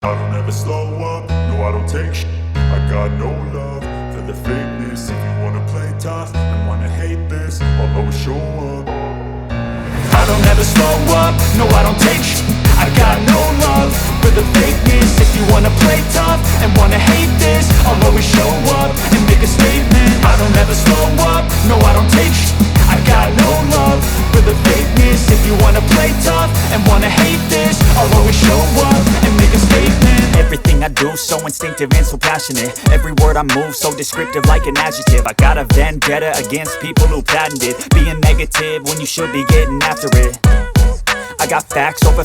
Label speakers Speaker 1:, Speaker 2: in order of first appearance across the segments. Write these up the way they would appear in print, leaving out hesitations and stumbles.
Speaker 1: I don't ever slow up, no I don't take shit. I got no love for the fakeness. If you wanna play tough and wanna hate this, I'll always show up. I don't ever slow up, no I don't take shit. I got no love for the fakeness. If you wanna play tough and wanna hate this, I'll always show up and make a statement. I don't ever slow up, no I don't take shit. I got no love for the fakeness. If you wanna play tough and wanna hate this, I'll always show up and make a statement.
Speaker 2: Everything I do so instinctive and so passionate. Every word I move so descriptive like an adjective. I got a vendetta against people who patented being negative when you should be getting after it. I got facts over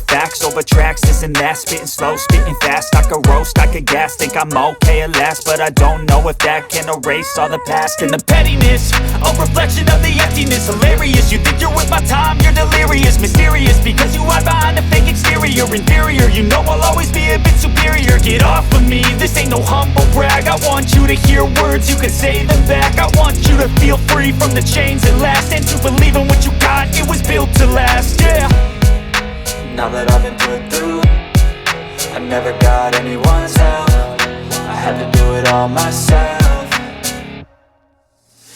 Speaker 2: tracks, this and that. Spitting slow, spitting fast. I could roast, I could gas. Think I'm okay at last, but I don't know if that can erase all the past. And the pettiness, a reflection of the emptiness. Hilarious, you think you're worth my time, you're delirious. Mysterious, because you hide behind a fake exterior. Inferior, you know I'll always be a bit superior. Get off of me, this ain't no humble brag. I want you to hear words, you can say them back. I want you to feel free from the chains that last, and to believe in what you got, it was built to last, yeah.
Speaker 3: Now that I've been put through, I never got anyone's help. I had to do it all myself.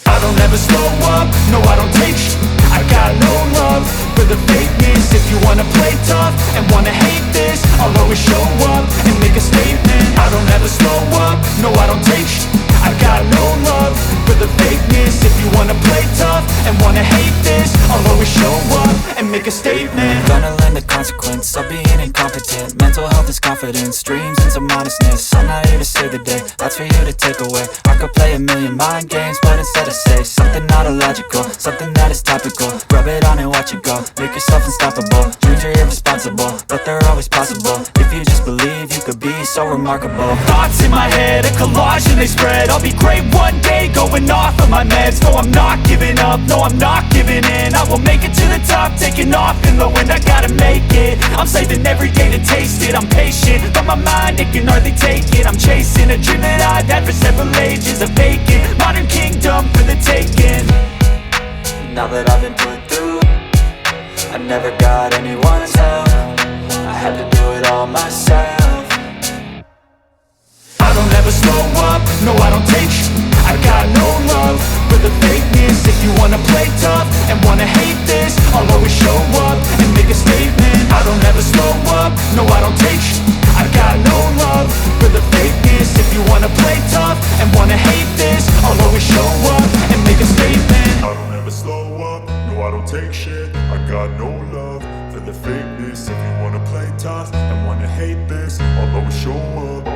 Speaker 1: I don't ever slow up, no I don't take shit. I got no love for the fakeness. If you wanna play tough and wanna hate this, I'll always show up and make a statement. I don't ever slow up, no I don't take shit. I got no love for the fakeness. If you wanna play tough and wanna hate this, I'll always show up and make a statement.
Speaker 3: Gonna learn the consequence of being incompetent. Mental health is confidence, dreams and some honestness. I'm not here to save the day, that's for you to take away. I could play a million mind games, but instead I say something not illogical, something that is topical. Rub it on and watch it go, make yourself unstoppable. Dreams are irresponsible, but they're always possible. If you just believe, you could be so remarkable.
Speaker 2: Thoughts in my head, a collage and they spread. I'll be great one day, going off of my meds. No, I'm not giving up, no, I'm not giving in. I will make it to the top, taking off in the wind. I gotta make it, I'm saving every day to taste it. I'm patient, but my mind, it can hardly take it. I'm chasing a dream that I've had for several ages. A vacant, modern kingdom for the taking.
Speaker 3: Now that I've been put through, I never got anyone's help. I had to do it all myself.
Speaker 1: I don't ever slow up, no I don't take shit. I got no love for the fakeness. If you wanna play tough and wanna hate this, I'll always show up and make a statement. I don't ever slow up, no I don't take shit. I got no love for the fakeness. If you wanna play tough and wanna hate this, I'll always show up and make a statement. I don't ever slow up, no I don't take shit. I got no love for for the fakeness. If you wanna play tough and wanna hate this, I'll always show up.